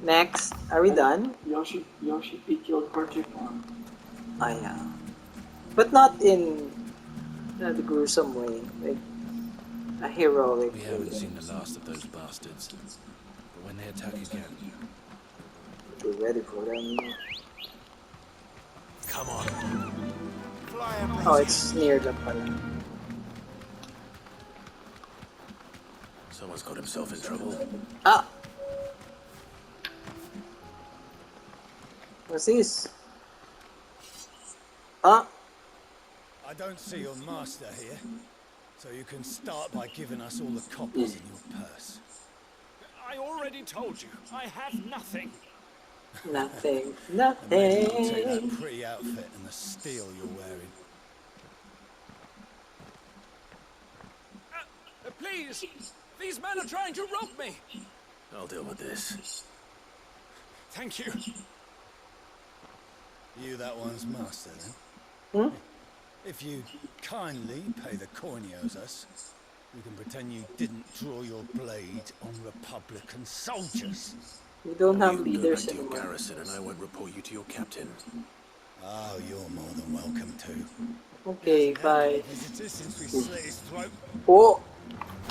Next, are we done? Yoshi he killed Project One. Ah, yeah. But not in the gruesome way, like a heroic We way. haven't seen the last of those bastards. But when they attack again... Be ready for them. Come on. Oh, it's near the pala. Someone's got himself in trouble. Ah! What's this? Ah! I don't see your master here, so you can start by giving us all the coppers in your purse. I already told you, I have nothing. Nothing. And maybe we'll take Nothing. that pretty outfit and the steel you're wearing. Please! These men are trying to rob me! I'll deal with this. Thank you. You that one's master, then? Hmm? If you kindly pay the coin he owes us, we can pretend you didn't draw your blade on Republican soldiers. We don't have You can go leaders back to your anymore. garrison and I won't report you to your captain. Oh, you're more than welcome to. Okay, bye. Visitors since we slit his throat. Oh!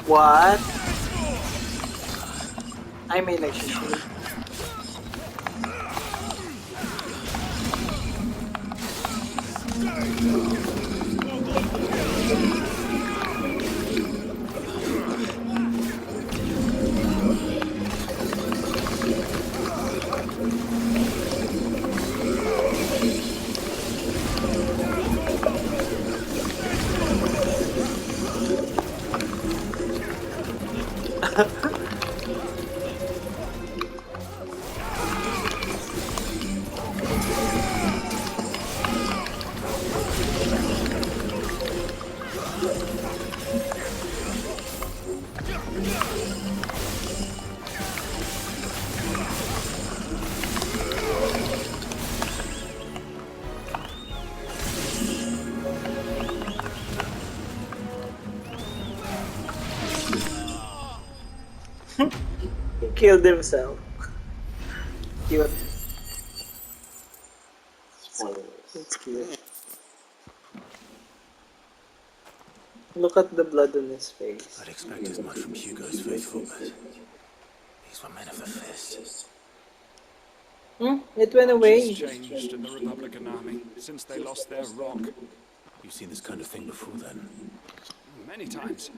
What? I may like shoot. He killed himself. Cute. It's cute. Look at the blood on his face. I'd expect as much from Hugo's faithful, but these were men of the fist. It went away. Much has changed in the Republican Army since they lost their rock. You've seen this kind of thing before then? Many times.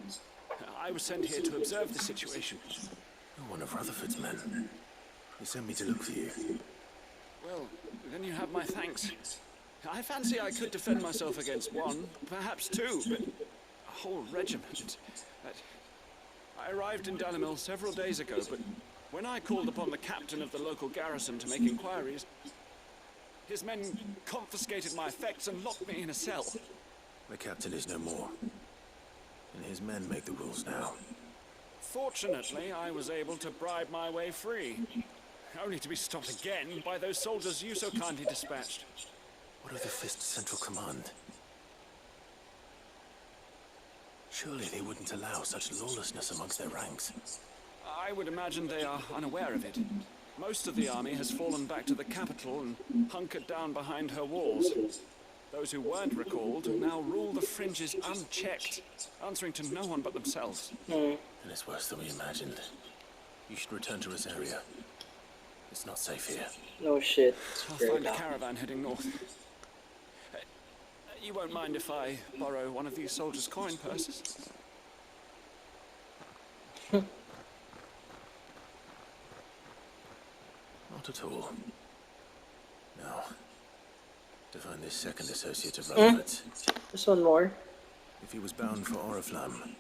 I was sent here to observe the situation. You're one of Rutherford's men. He sent me to look for you. Well, then you have my thanks. I fancy I could defend myself against one, perhaps two, but a whole regiment. I arrived in Dalimil several days ago, but when I called upon the captain of the local garrison to make inquiries, his men confiscated my effects and locked me in a cell. The captain is no more. And his men make the rules now. Fortunately, I was able to bribe my way free, only to be stopped again by those soldiers you so kindly dispatched. What of the Fist's central command? Surely they wouldn't allow such lawlessness amongst their ranks. I would imagine they are unaware of it. Most of the army has fallen back to the capital and hunkered down behind her walls. Those who weren't recalled now rule the fringes unchecked, answering to no one but themselves. And it's worse than we imagined. You should return to Rosaria. It's not safe here. No shit. I'll find a caravan heading north. You won't mind if I borrow one of these soldiers' coin purses? Not at all. Now, to find this second associate of Rutherford's. There's one more. If he was bound for Oriflamme,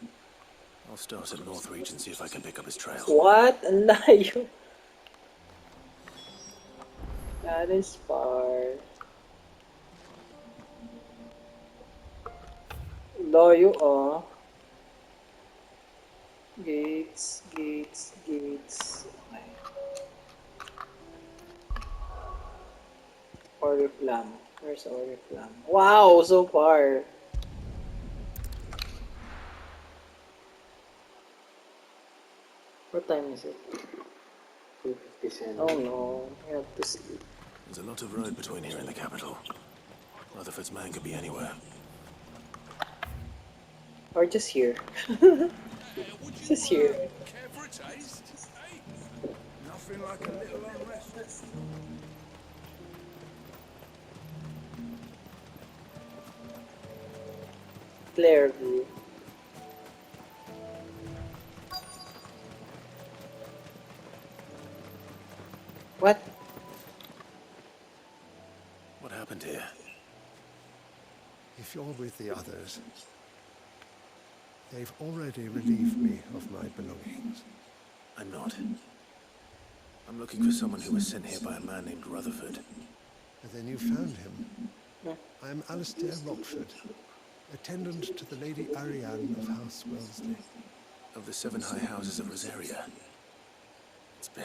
I'll start at North Reach and see if I can pick up his trail. What? Ang layo. That is far. Layo, oh. Gates, gates, gates. Oriflamme. Where's Oriflamme? Wow, so far. What time is it? 257. Oh no, I have to sleep. There's a lot of road between here and the capital. Rutherford's man could be anywhere. Or just here. Just here. Care for a taste? Hey? Nothing like a little unrest. Flare view. What? What happened here? If you're with the others, they've already relieved me of my belongings. I'm not. I'm looking for someone who was sent here by a man named Rutherford. And then you found him. Yeah. I'm Alistair Rockford, attendant to the Lady Ariane of House Wellesley. Of the 7 high houses of Rosaria. It's been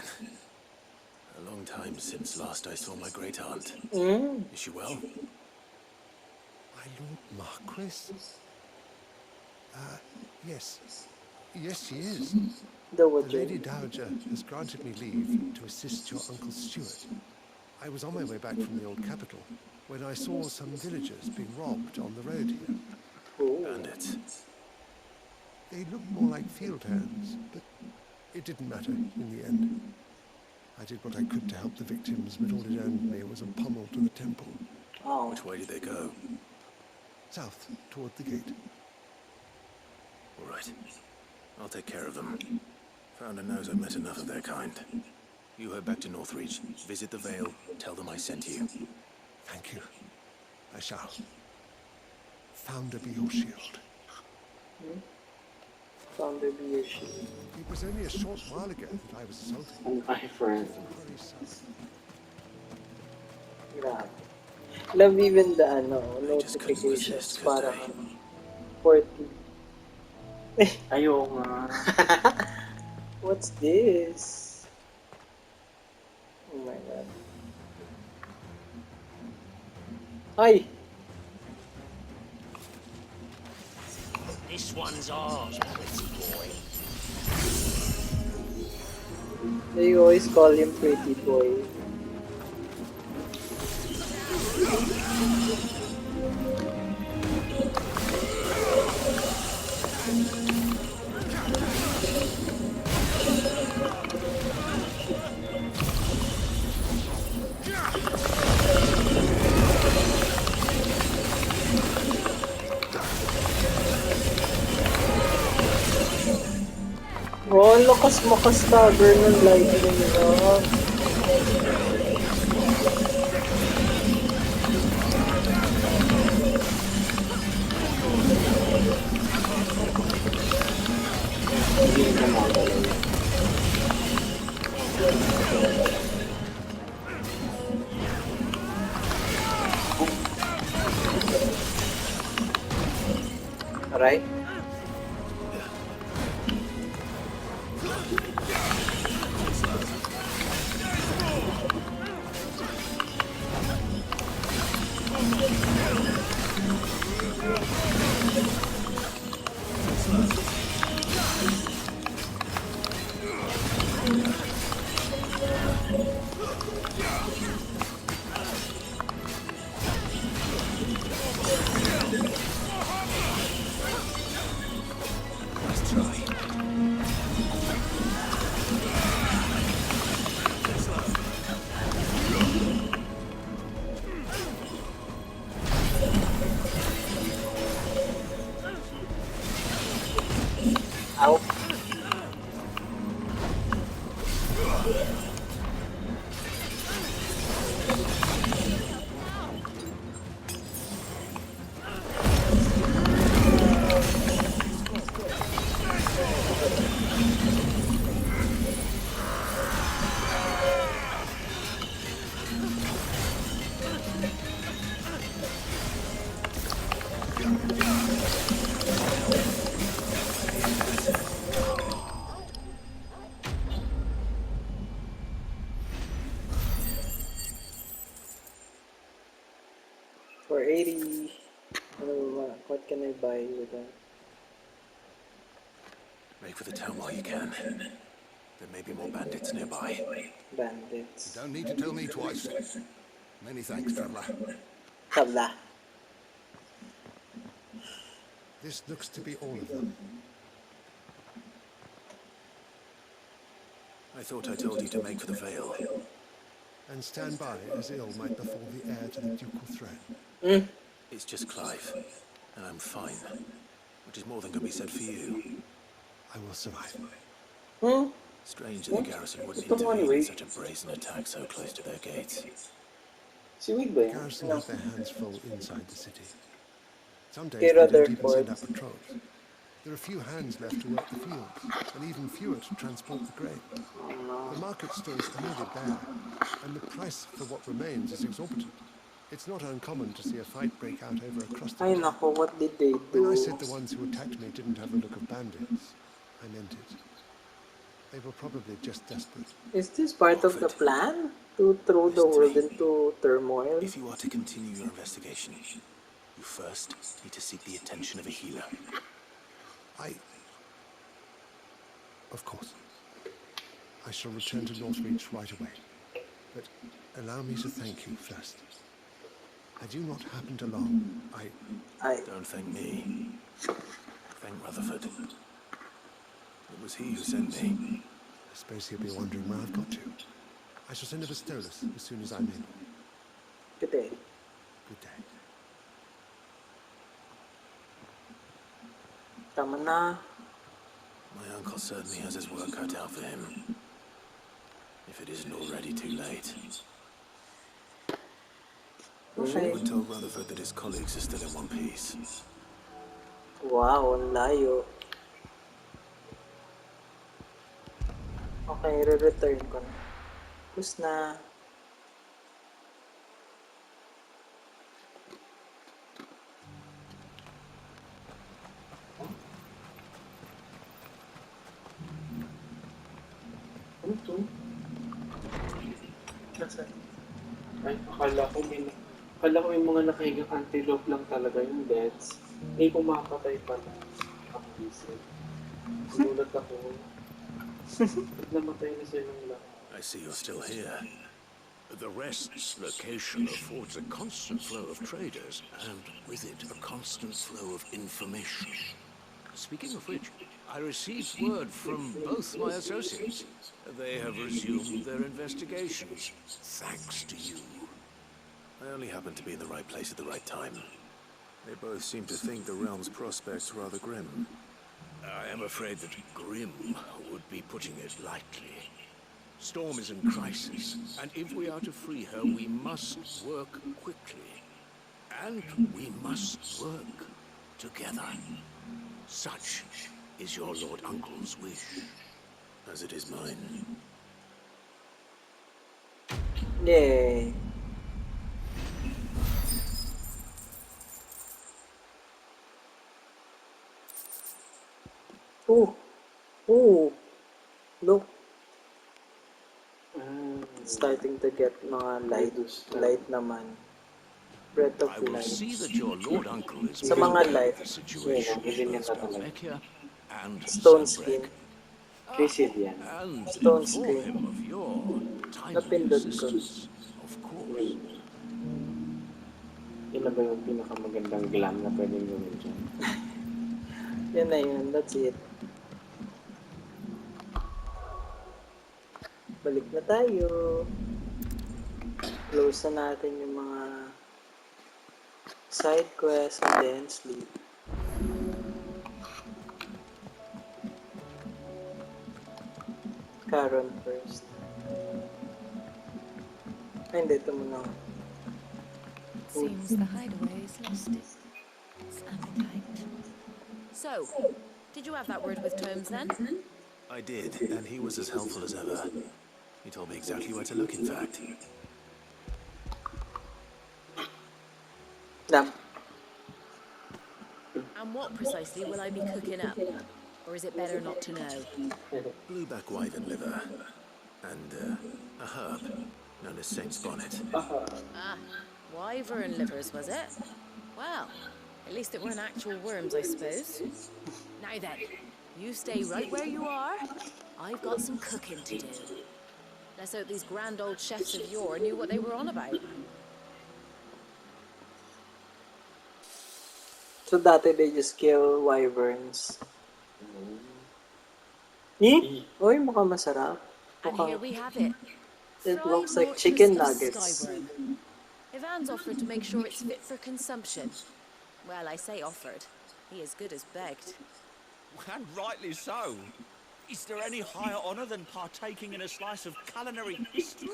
a long time since last I saw my great-aunt. Mm. Is she well? My Lord Marquis? Yes. Yes, she is. The The wood. Lady Dowager has granted me leave to assist your Uncle Stuart. I was on my way back from the old capital when I saw some villagers being robbed on the road here. Oh. Bandits. They looked more like field hands, but it didn't matter in the end. I did what I could to help the victims, but all it earned me was a pummel to the temple. Oh. Which way did they go? South, toward the gate. All right. I'll take care of them. Founder knows I've met enough of their kind. You head back to Northreach, visit the Vale, tell them I sent you. Thank you. I shall. Founder be your shield. Found the beer sheet. It was only a short while ago that I was assaulted. And my friend. Very sad. Grabe. Love even the I just couldn't notifications resist, could para they? 40. Ayaw nga. What's this? Oh my god. Hi! This one's ours, pretty boy. They always call him pretty boy. Oh, ang lakas makastagger ng lightning rod. Hindi na magalaw. Alright? Let's try. Ow. For 80. What can I buy with that? Make for the town while you can. There may be more bandits nearby. Bandits. You don't need to tell me twice. Many thanks, traveler. Tabla. This looks to be all of them. I thought I told you to make for the Vale. And stand by as ill might befall the heir to the ducal throne. It's just Clive, and I'm fine. Which is more than can be said for you. I will survive. Strange that the garrison wouldn't Come on, intervene in Rick. such a brazen attack so close to their gates. Si Wig ba The yun? garrison No. have their hands full inside the city. Some days Kira they don't even send Rutherford. out patrols. There are few hands left to work the fields, and even fewer to transport the grain. The market stalls are nearly bare, and the price for what remains is exorbitant. It's not uncommon to see a fight break out over a crust Ay of bread. nako, what did they When I do? said the ones who attacked me didn't have the look of bandits, I meant it. They were probably just desperate. Is this part of the Watford. plan? To throw the Listen to world me. into turmoil? If you are to continue your investigation, you first need to seek the attention of a healer. Of course. I shall return to Northreach right away. But allow me to thank you first. Had you not happened along, Ay, Don't thank me. Thank Rutherford. It was he who sent me. I suppose he'll be wondering where I've got to. I shall send a Bistolus as soon as I'm able. good day. Good day. Tama na. My uncle certainly has his work cut out for him. If it isn't already too late. Okay. Sherwood told Rutherford that his colleagues are still in one piece. Wow, ang layo. Okay, re-return ko na. Tapos na. Ano to? Nasaan? Ay, akala ko may mga nakahigang antelope lang talaga yung beds. May pumapatay pala. Ang isip. Sinulat ako. Ba't namatay na silang lahat? I see you're still here. The rest's location affords a constant flow of traders, and with it a constant flow of information. Speaking of which, I received word from both my associates. They have resumed their investigations, thanks to you. I only happened to be in the right place at the right time. They both seem to think the realm's prospects rather grim. I am afraid that grim would be putting it lightly. Storm is in crisis, and if we are to free her, we must work quickly. And we must work together. Such is your Lord Uncle's wish. As it is mine. Yay. Ooh. Ooh. Look. Starting to get mga light naman. Breath of I will light. see that your Lord Uncle is Sa mga aware light. of the situation Yeah, in both yeah. Dalmekia and Stone Sunbreak, skin. Chris yan. and Stone inform skin. him of your timely Napindot ko. assistance, of course. Yun na ba yung pinakamagandang glam na pwedeng gawin dyan? Yan na yun. That's it. Balik na tayo. Close na natin yung mga side quests and then sleep. Caron first. Ay, hindi. Ito muna. Seems the hideaway's lost its appetite. So, did you have that word with Tomes then? I did, and he was as helpful as ever. He told me exactly where to look, in fact. Dam. And what precisely will I be cooking up? Or is it better not to know? Blueback wyvern liver. And, a herb known as Saint's Bonnet. Ah, wyvern livers, was it? Well, at least it weren't actual worms, I suppose. Now then, you stay right where you are. I've got some cooking to do. Let's hope these grand old chefs of yore knew what they were on about. So dati they just kill wyverns. Uy, mukhang masarap. And here we have it. It Fried looks like mortus chicken of nuggets. skyworm. Ivan's offered to make sure it's fit for consumption. Well, I say offered. He as good as begged. And rightly so. Is there any higher honour than partaking in a slice of culinary history?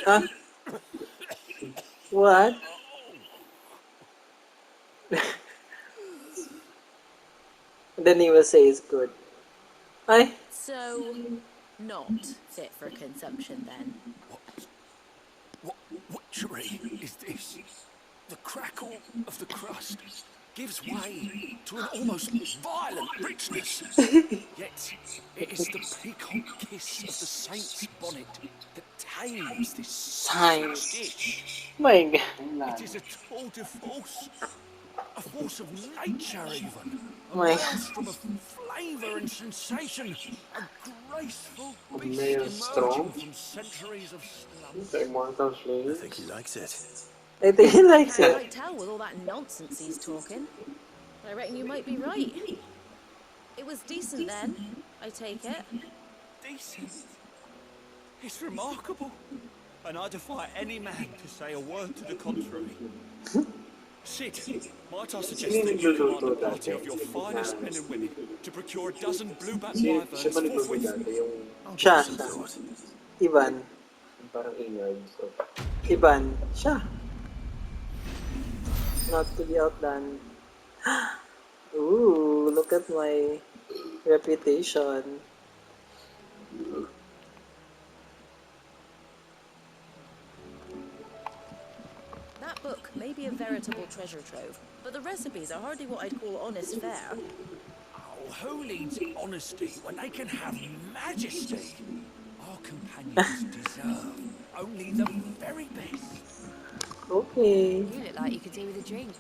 Huh? What? Then he will say it's good. Ay, So, not fit for consumption then. What witchery is this? The crackle of the crust gives way to an almost violent richness. Yet it is the peacock kiss of the saint's bonnet that tames this savage dish. my God. It is a tour de force, a force of nature even, a My- maelstrom of flavour and sensation, a graceful beast Maelstrom? emerging from centuries of slumber. The immortal I flame. think he likes it. I think he likes Can't it. quite tell with all that nonsense he's talking. I reckon you might be right. It was decent then, I take it. Decent. It's remarkable. And I defy any man to say a word to the contrary. Sid, might I suggest that you command a party of your finest men and women to procure a dozen blueback Siya wyverns ba nagluluto forthwith? dati yung I'll give Siya, it some siya. thought. Ivan. parang innards of Ivan. Siya. Not to be outdone. Ooh, look at my reputation. That book may be a veritable treasure trove, but the recipes are hardly what I'd call honest fare. Oh, who needs honesty when they can have majesty? Our companions deserve only the very best. Okay. You look like you could do with a drink.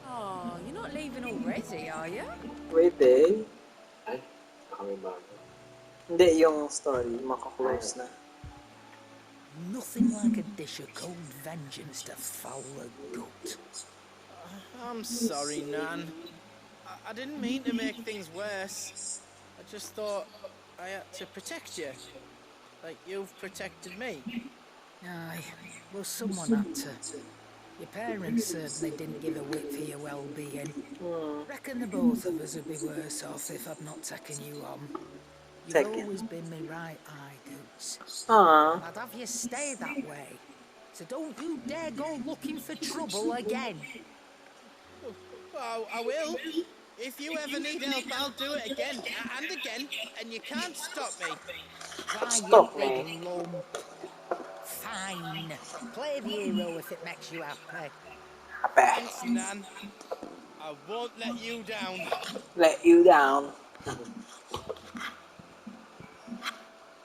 Oh, you're not leaving already, are you? Wait eh. ay, kami bago. Hindi, yung story, makaklose na. Nothing like a dish of cold vengeance to foul the gut. I'm sorry, Nan. I didn't mean to make things worse. I just thought I had to protect you. Like you've protected me. Aye, well, someone had to. Your parents certainly didn't give a whit for your well-being. Reckon the both of us would be worse off if I'd not taken you on. You've Second. always been me right eye, Goots. Aww. And I'd have you stay that way. So don't you dare go looking for trouble again. Well, I will. If you ever need help, I'll do it again and again, and you can't stop me. Try Stop you big me. lump. Fine. Play the hero if it makes you happy. Thanks, Nan. I won't let you down. Let you down.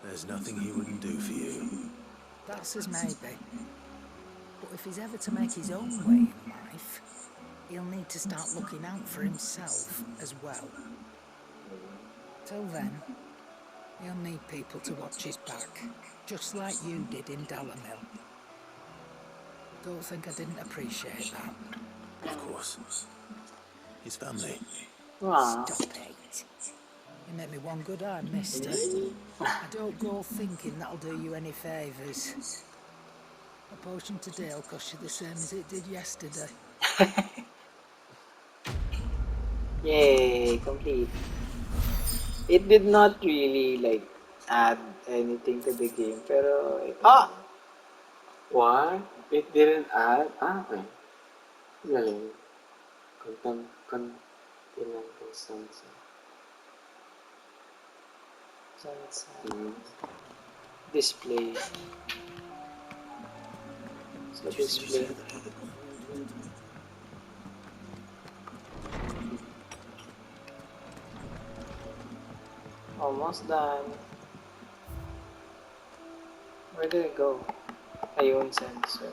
There's nothing he wouldn't do for you. That's as maybe. But if he's ever to make his own way in life, he'll need to start looking out for himself as well. Till then, he'll need people to watch his back, just like you did in Dalamil. Don't think I didn't appreciate that. Of course. His family. Aww. Stop it. You make me one good eye, mister. I don't go thinking that'll do you any favours. A potion today will cost you the same as it did yesterday. Yay, complete. It did not really like add anything to the game, pero ah, What? It didn't add? Ah, okay. Galing. Ilang constance. display. So display. Almost done. Where did it go? Ayun, sensor.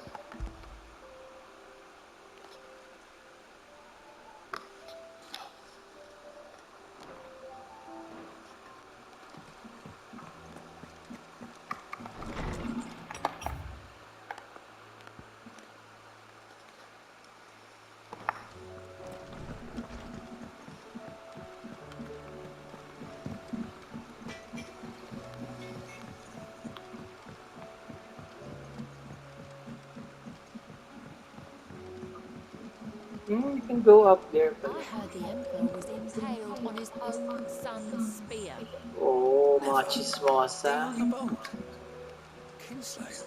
You can go up there. I heard the Emperor was impaled on his own son's spear. Oh, Never. mga chismosa. Daring bold. Kinslayer.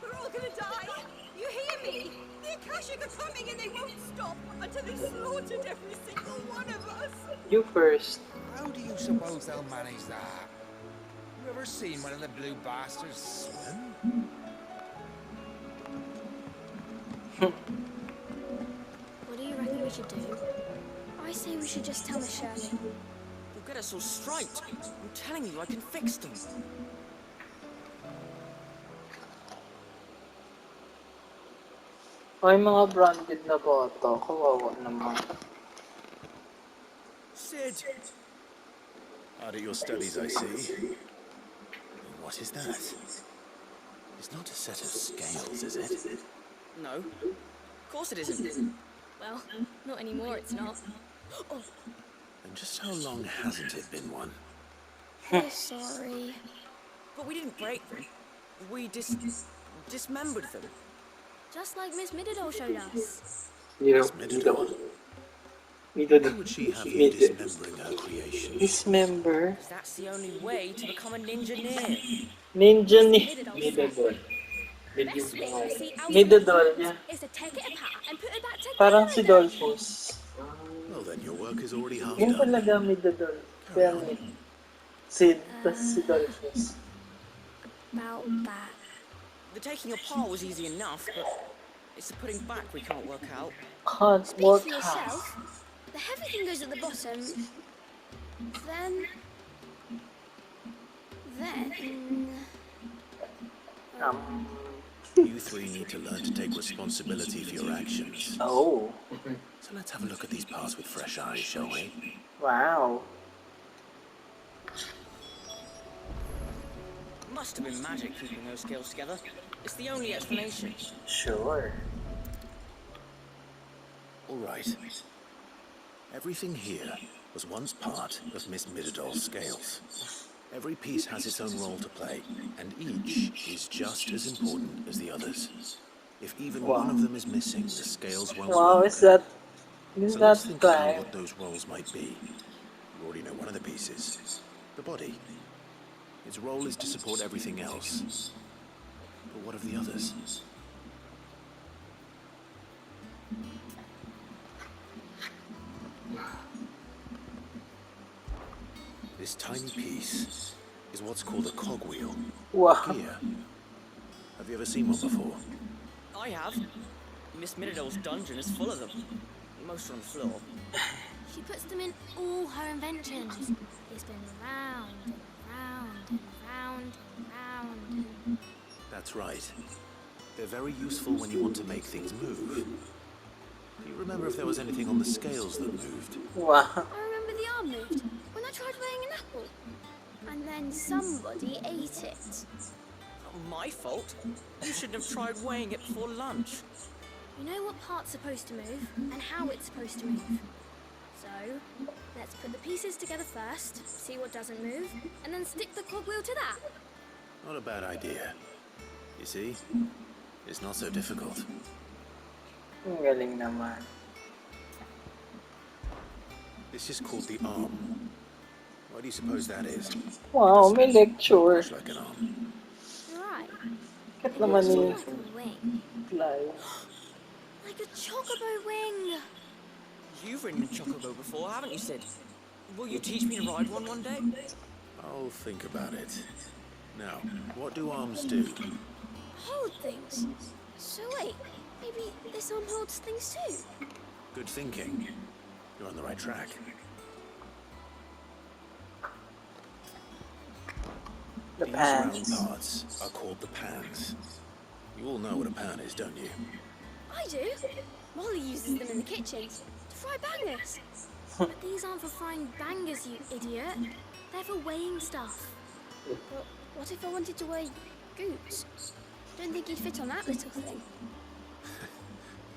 We're all gonna die! You hear me? The Akashic are coming and they won't stop until they've slaughtered every single one of us! You first. How do you suppose they'll manage that? You ever seen one of the blue bastards swim? What do you reckon we should do? I say we should just tell Miss Shirley. You'll get us all striped. I'm telling you, I can fix them. Ay, mga branded na bata. Kawawa naman. Sid! Hard at your studies, I see. What is that? It's not a set of scales, is it? No. Of course it isn't. Well, not anymore, it's not. Oh, And just how long hasn't it been one? we're sorry. But we didn't break them. We dismembered them. Just like Miss Mididol showed us. Middle. How would she have you dismembering her creation? Dismember. 'Cause that's the only way to become a ninja near. Ninja ni. Midodol. Best way to see out Midodol niya. is to take it apart and put it back together. Parang si Dolphus. Well, then your work is already half Yun done. talaga Midodol. Kaya ni. Sid, tas si Dolphus. About that. The taking apart was easy enough, but it's the putting back we can't work out. Can't Speak work for out. yourself. The heavy thing goes at the bottom. Then... You three need to learn to take responsibility for your actions. Oh. So let's have a look at these parts with fresh eyes, shall we? Wow. Must have been magic keeping those scales together. It's the only explanation. Sure. All right. Everything here was once part of Miss Midodol's scales. Every piece has its own role to play, and each is just as important as the others. If even one of them is missing, the scales won't Wow, work. is So that let's think about bad? what those roles might be. You already know one of the pieces. The body. Its role is to support everything else. But what of the others? This tiny piece is what's called a cogwheel. Wow. Gear. Have you ever seen one before? I have. Miss Midodol's dungeon is full of them. Most are on the floor. She puts them in all her inventions. They spin round and round and round and round. That's right. They're very useful when you want to make things move. Do you remember if there was anything on the scales that moved? Wow. I remember the arm moved when I tried weighing an apple. And then somebody ate it. Not my fault. You shouldn't have tried weighing it before lunch. You know what part's supposed to move and how it's supposed to move. So, let's put the pieces together first, see what doesn't move, and then stick the cogwheel to that. Not a bad idea. You see? It's not so difficult. Ang galing naman. This is called the arm. What do you suppose that is? Wow, may lecture. Looks like an arm. Right. Bakit naman It's ni like a wing. Fly? Like a chocobo wing. You've ridden a chocobo before, haven't you, Sid? Will you teach me to ride one day? I'll think about it. Now, what do arms do? Hold things. So wait, maybe this arm holds things too? Good thinking. You're on the right track. The These pants. round parts are called the pans. You all know what a pan is, don't you? I do. Molly uses them in the kitchen to fry bangers. But these aren't for frying bangers, you idiot. They're for weighing stuff. But what if I wanted to weigh goods? Don't think you'd fit on that little thing.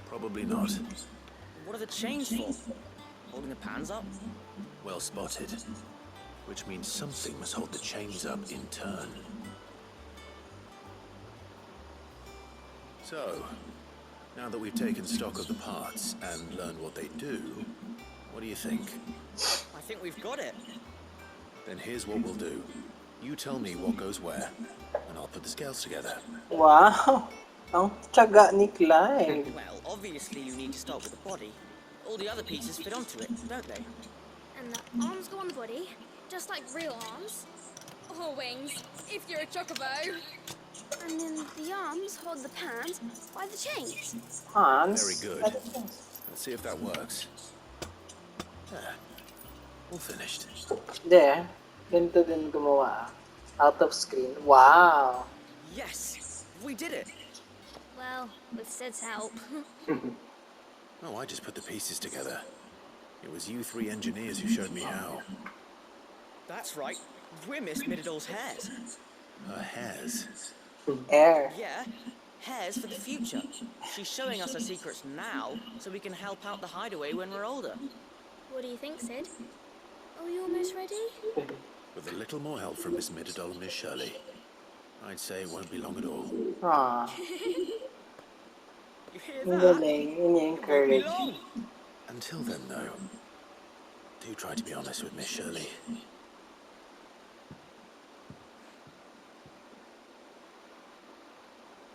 Probably not. What are the chains for? Holding the pans up? Well spotted. which means something must hold the chains up in turn. So, now that we've taken stock of the parts and learned what they do, what do you think? I think we've got it. Then here's what we'll do. You tell me what goes where, and I'll put the scales together. Wow! Ang tiyaga ni Clyde. Well, obviously you need to start with the body. All the other pieces fit onto it, don't they? And the arms go on the body, just like real arms. Or wings, if you're a chocobo. And then the arms hold the pants by the chains. Hans? Very good. Let's see if that works. There. All finished. There. Ganito din gumawa. Out of screen. Wow! Yes! We did it! Well, with Sid's help. Oh, I just put the pieces together. It was you three engineers who showed me how. That's right. We're Miss Middledor's hairs. Her hairs? Air. Yeah, hairs for the future. She's showing us her secrets now, so we can help out the hideaway when we're older. What do you think, Sid? Are you almost ready? With a little more help from Miss Middledore and Miss Shirley, I'd say it won't be long at all. Ah. You hear Ang that? galing. Ini-encourage. Until then, though, do try to be honest with Miss Shirley.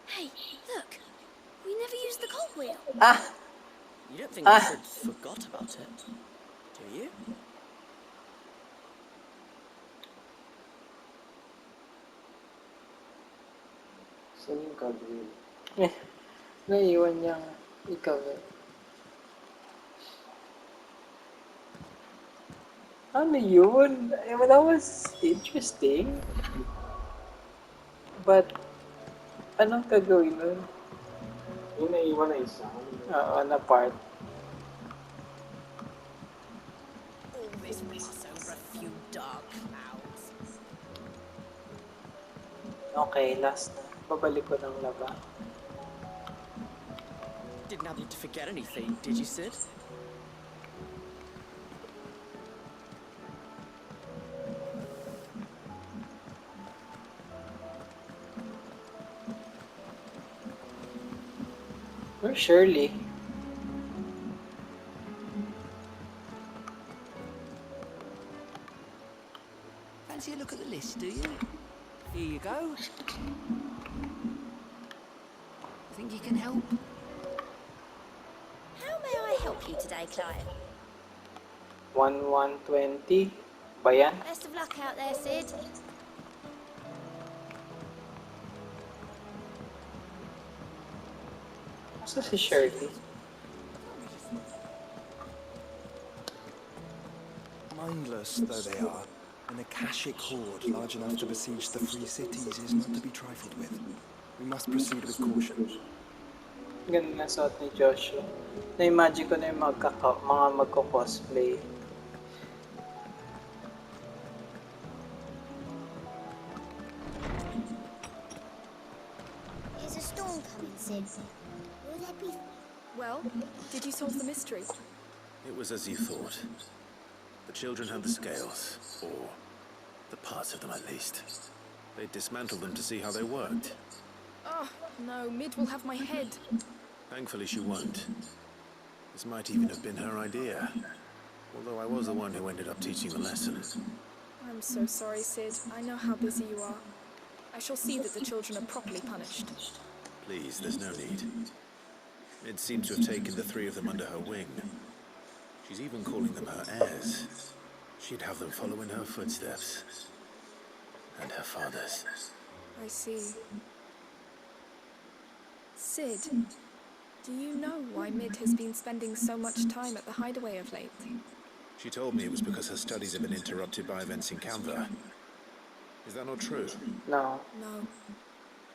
Hey, look! We never used the cogwheel. Ah! You don't think Sid forgot about it, do you? Saan yung cogwheel? Naiwan niyang ikaw eh. Ano yun? That was interesting. But, anong gagawin nun? Yung naiwan na isa. Oo, na part. All this fuss over a few dark clouds. Okay, last na. Babalik ko ng laba. Didn't have you to forget anything, did you, Sid? Where's Shirley? Fancy a look at the list, do you? Here you go. Think you can help? How may I help you today, Clive? 1120? Ba yan? Best of luck out there, Sid. Asa si Shirley? Mindless though they are, an Akashic horde large enough to besiege the free cities is not to be trifled with. We must proceed with caution. Ganun na suot ni Joshua. Na-imagine ko na yung mga magko-cosplay. Is a storm coming, Sid? Will there be... Well, did you solve the mystery? It was as you thought. The children had the scales, or the parts of them at least. They dismantled them to see how they worked. Oh, no, Mid will have my head. Thankfully she won't. This might even have been her idea. Although I was the one who ended up teaching the lesson. I'm so sorry, Sid. I know how busy you are. I shall see that the children are properly punished. Please, there's no need. Mid seems to have taken the three of them under her wing. She's even calling them her heirs. She'd have them follow in her footsteps. And her father's. I see. Sid, do you know why Mid has been spending so much time at the hideaway of late? She told me it was because her studies have been interrupted by events in Canva. Is that not true? No. No,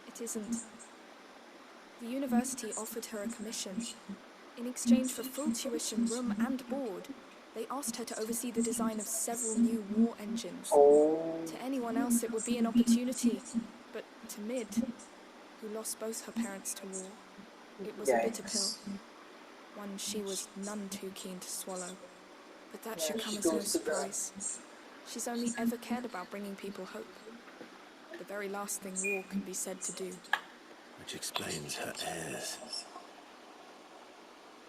it isn't. The university offered her a commission. In exchange for full tuition, room and board, they asked her to oversee the design of several new war engines. Oh. To anyone else it would be an opportunity, but to Mid, who lost both her parents to war, it was a bitter pill. One she was none too keen to swallow. But that should come as no surprise. She's only ever cared about bringing people hope. The very last thing war can be said to do. Which explains her heirs.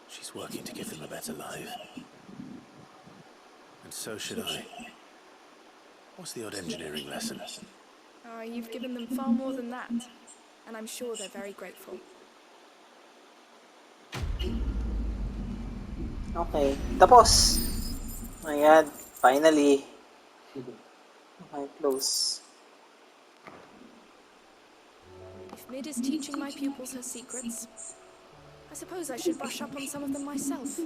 She's working to give them a better life. And so should I. What's the odd engineering lesson? You've given them far more than that, and I'm sure they're very grateful. Okay, tapos. Ayan, finally. Okay, close. If Mid is teaching my pupils her secrets, I suppose I should brush up on some of them myself.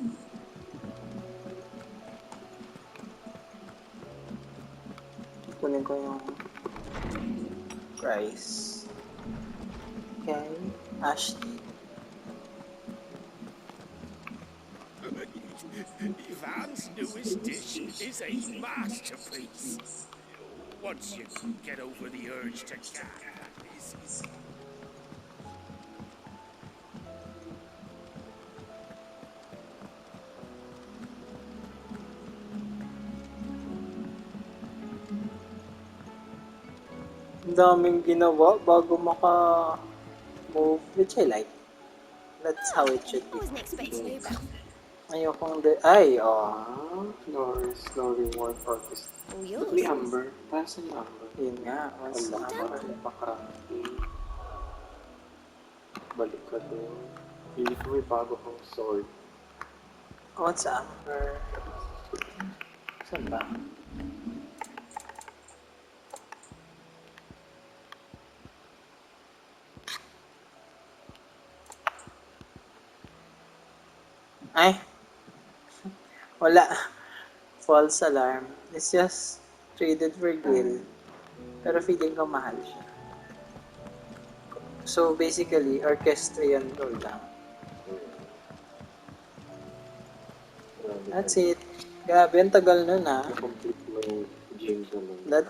Kunin ko yung price. Okay, Ashley. Ivan's newest dish is a masterpiece. Once you get over the urge to gab, that is. Ang daming ginawa bago maka-move, which I like. That's how it should be. I wasn't expecting you, but Ayokong ay, No reward artist. all Ba't yours. may Amber? Taas na Amber. Yun nga, once Wala na ka, baka balik ka doon. Hindi ko may bago kang sword. What's Amber? Saan ba? Ay! Wala. False alarm. It's just traded for Gil. Pero feeling ko mahal siya. So basically, orchestrion roll lang. That's it. Grabe, ang tagal nun ah. Na-complete mo yung game naman. That